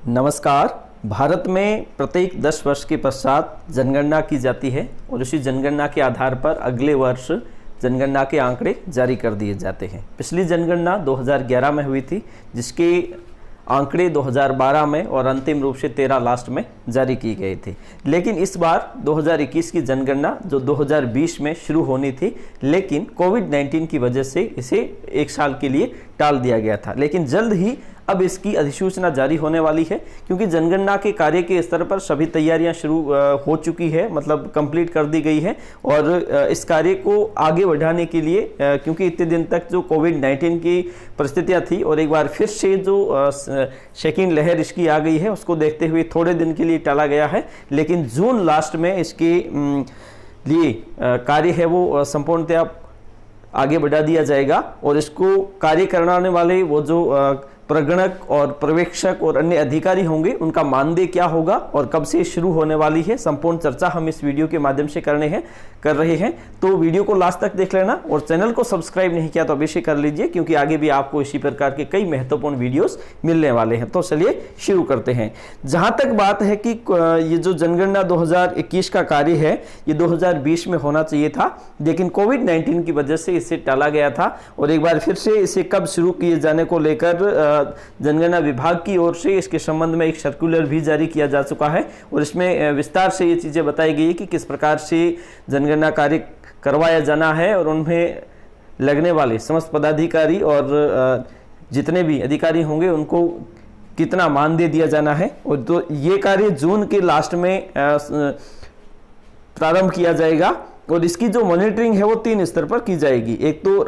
नमस्कार। भारत में प्रत्येक 10 वर्ष के पश्चात जनगणना की जाती है और उसी जनगणना के आधार पर अगले वर्ष जनगणना के आंकड़े जारी कर दिए जाते हैं। पिछली जनगणना 2011 में हुई थी, जिसके आंकड़े 2012 में और अंतिम रूप से 13 लास्ट में जारी की गए थे। लेकिन इस बार 2021 की जनगणना जो 2020 में शुरू होनी थी, लेकिन कोविड-19 की वजह से इसे 1 साल के लिए टाल दिया गया था। लेकिन जल्द ही अब इसकी अधिसूचना जारी होने वाली है, क्योंकि जनगणना के कार्य के स्तर पर सभी तैयारियां शुरू हो चुकी है, मतलब कंप्लीट कर दी गई है। और इस कार्य को आगे बढ़ाने के लिए, क्योंकि इतने दिन तक जो कोविड-19 की परिस्थितियां थी और एक बार फिर से जो सेकेंड लहर इसकी आ गई है, उसको देखते हुए थोड़े दिन के लिए टाला गया है। लेकिन जून लास्ट में इसके लिए कार्य है वो संपूर्णतया आगे बढ़ा दिया जाएगा और इसको कार्य कराने वाले वो जो प्रगणक और पर्यवेक्षक और अन्य अधिकारी होंगे, उनका मानदेय क्या होगा और कब से शुरू होने वाली है, संपूर्ण चर्चा हम इस वीडियो के माध्यम से कर रहे हैं। तो वीडियो को लास्ट तक देख लेना और चैनल को सब्सक्राइब नहीं किया तो अवश्य कर लीजिए, क्योंकि आगे भी आपको इसी प्रकार के कई महत्वपूर्ण वीडियोस मिलने वाले हैं। तो चलिए शुरू करते हैं। जहां तक बात है कि ये जो जनगणना 2021 का कार्य है, ये 2020 में होना चाहिए था, लेकिन कोविड-19 की वजह से इसे टाला गया था। और एक बार फिर से इसे कब शुरू किए जाने को लेकर जनगणना विभाग की ओर से इसके संबंध में एक सर्कुलर भी जारी किया जा चुका है और इसमें विस्तार से ये चीजें बताई गई कि किस प्रकार से जनगणना कार्य करवाया जाना है और उनमें लगने वाले समस्त पदाधिकारी और जितने भी अधिकारी होंगे उनको कितना मानदेय दिया जाना है। और तो ये कार्य जून के लास्ट में प्रारंभ किया जाएगा और इसकी जो मॉनिटरिंग है वो 3 स्तर पर की जाएगी। एक तो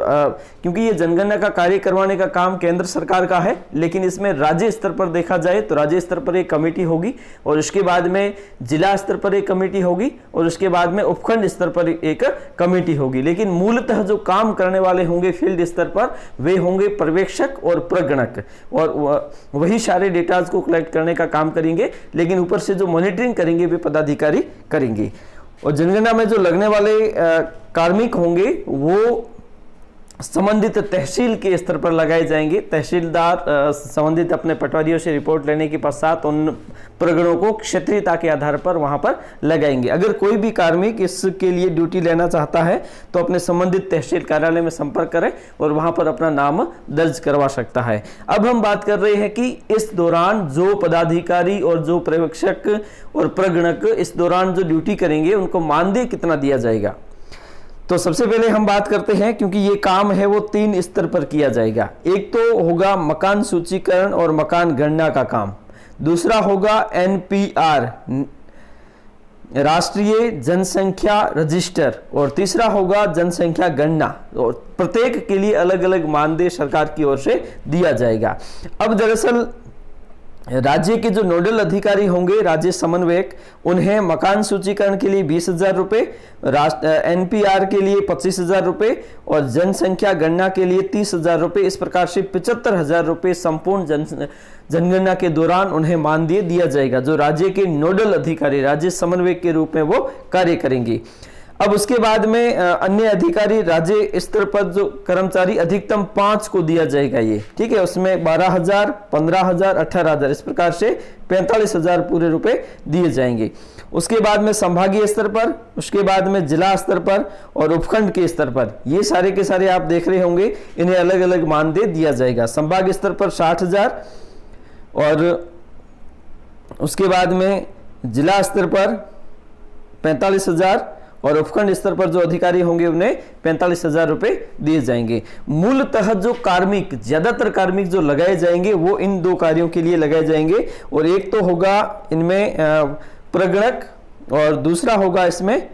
क्योंकि ये जनगणना का कार्य करवाने का काम केंद्र सरकार का है, लेकिन इसमें राज्य स्तर पर देखा जाए तो राज्य स्तर पर एक कमेटी होगी और उसके बाद में जिला स्तर पर एक कमेटी होगी और उसके बाद में उपखंड स्तर पर एक कमेटी होगी। लेकिन मूलतः जो काम करने वाले होंगे फील्ड स्तर पर, वे होंगे पर्यवेक्षक और प्रगणक, और वही सारे डेटाज को कलेक्ट करने का काम करेंगे। लेकिन ऊपर से जो मॉनिटरिंग करेंगे वे पदाधिकारी करेंगे। और जनगणना में जो लगने वाले कार्मिक होंगे वो संबंधित तहसील के स्तर पर लगाए जाएंगे। तहसीलदार संबंधित अपने पटवारियों से रिपोर्ट लेने के पश्चात उन प्रगणों को क्षेत्रीयता के आधार पर वहां पर लगाएंगे। अगर कोई भी कार्मिक इसके लिए ड्यूटी लेना चाहता है तो अपने संबंधित तहसील कार्यालय में संपर्क करें और वहां पर अपना नाम दर्ज करवा सकता है। अब हम बात कर रहे हैं कि इस दौरान जो पदाधिकारी और जो पर्यवेक्षक और प्रगणक इस दौरान जो ड्यूटी करेंगे उनको मानदेय कितना दिया जाएगा। तो सबसे पहले हम बात करते हैं, क्योंकि ये काम है वो 3 स्तर पर किया जाएगा। एक तो होगा मकान सूचीकरण और मकान गणना का काम, दूसरा होगा NPR राष्ट्रीय जनसंख्या रजिस्टर, और तीसरा होगा जनसंख्या गणना। और प्रत्येक के लिए अलग अलग मानदेय सरकार की ओर से दिया जाएगा। अब दरअसल राज्य के जो नोडल अधिकारी होंगे, राज्य समन्वयक, उन्हें मकान सूचीकरण के लिए 20,000 रुपये, NPR के लिए 25,000 रुपये और जनसंख्या गणना के लिए 30,000 रुपये, इस प्रकार से 75,000 रुपये संपूर्ण जनगणना के दौरान उन्हें मानदेय दिया जाएगा, जो राज्य के नोडल अधिकारी राज्य समन्वयक के रूप में वो कार्य करेंगे। अब उसके बाद में अन्य अधिकारी राज्य स्तर पर जो कर्मचारी अधिकतम 5 को दिया जाएगा, ये ठीक है। उसमें 12,000, 15,000, 18,000, इस प्रकार से 45,000 पूरे रुपए दिए जाएंगे। उसके बाद में संभागीय स्तर पर, उसके बाद में जिला स्तर पर और उपखंड के स्तर पर, ये सारे के सारे आप देख रहे होंगे, इन्हें अलग अलग मानदेय दिया जाएगा। संभाग स्तर पर 60,000 और उसके बाद में जिला स्तर पर 45,000 और उपखंड स्तर पर जो अधिकारी होंगे उन्हें 45,000 रुपए दिए जाएंगे। मूलतः जो कार्मिक, ज्यादातर कार्मिक जो लगाए जाएंगे वो इन 2 कार्यों के लिए लगाए जाएंगे। और एक तो होगा इनमें प्रगणक और दूसरा होगा इसमें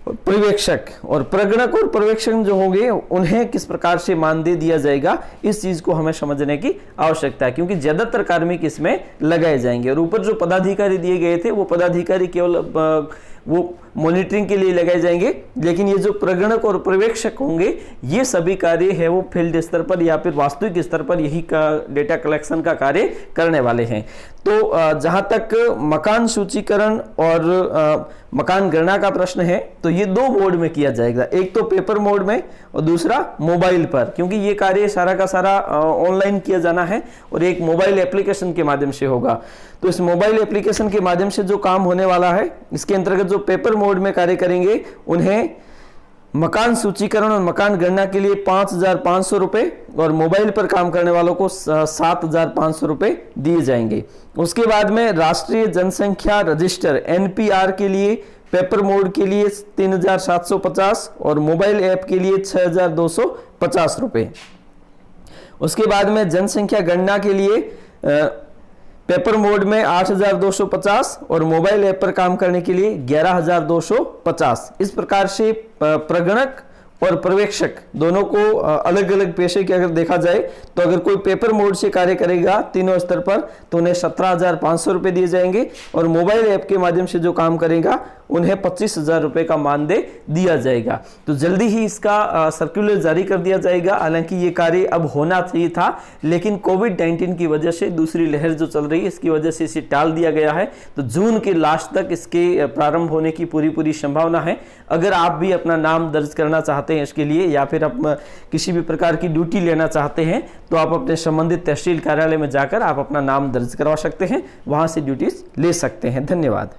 पर्यवेक्षक। और प्रगणक और पर्यवेक्षक जो होंगे उन्हें किस प्रकार से मानदेय दिया जाएगा, इस चीज को हमें समझने की आवश्यकता है, क्योंकि ज्यादातर कार्मिक इसमें लगाए जाएंगे। और ऊपर जो पदाधिकारी दिए गए थे वो पदाधिकारी केवल वो मॉनिटरिंग के लिए लगाए जाएंगे। लेकिन ये जो प्रगणक और पर्यवेक्षक होंगे, ये सभी कार्य है वो फील्ड स्तर पर या फिर वास्तविक स्तर पर यही डेटा कलेक्शन का कार्य करने वाले हैं। तो जहां तक मकान सूचीकरण और मकान गणना का प्रश्न है, तो ये दो मोड में किया जाएगा, एक तो पेपर मोड में और दूसरा मोबाइल पर, क्योंकि ये कार्य सारा का सारा ऑनलाइन किया जाना है और एक मोबाइल एप्लीकेशन के माध्यम से होगा। तो इस मोबाइल एप्लीकेशन के माध्यम से जो काम होने वाला है, इसके अंतर्गत जो पेपर मोड में कार्य करेंगे उन्हें मकान सूचीकरण और मकान गणना के लिए 5,500 रुपए और मोबाइल पर काम करने वालों को 7,500 रुपए दिए जाएंगे। उसके बाद में राष्ट्रीय जनसंख्या रजिस्टर NPR के लिए पेपर मोड के लिए 3,750 और मोबाइल ऐप के लिए 6,250 रुपए। उसके बाद में जनसंख्या गणना के लिए पेपर मोड में 8,250 और मोबाइल ऐप पर काम करने के लिए 11,250। इस प्रकार से प्रगणक और पर्यवेक्षक दोनों को अलग अलग पेशे के अगर देखा जाए, तो अगर कोई पेपर मोड से कार्य करेगा तीनों स्तर पर तो उन्हें 17,500 रुपए दिए जाएंगे और मोबाइल ऐप के माध्यम से जो काम करेगा उन्हें 25,000 रुपए का मानदेय दिया जाएगा। तो जल्दी ही इसका सर्कुलर जारी कर दिया जाएगा। हालांकि ये कार्य अब होना चाहिए था, लेकिन कोविड-19 की वजह से, दूसरी लहर जो चल रही है इसकी वजह से इसे टाल दिया गया है। तो जून के लास्ट तक इसके प्रारंभ होने की पूरी संभावना है। अगर आप भी अपना नाम दर्ज करना चाहते हैं इसके लिए, या फिर आप किसी भी प्रकार की ड्यूटी लेना चाहते हैं, तो आप अपने संबंधित तहसील कार्यालय में जाकर आप अपना नाम दर्ज करवा सकते हैं, वहां से ड्यूटीज ले सकते हैं। धन्यवाद।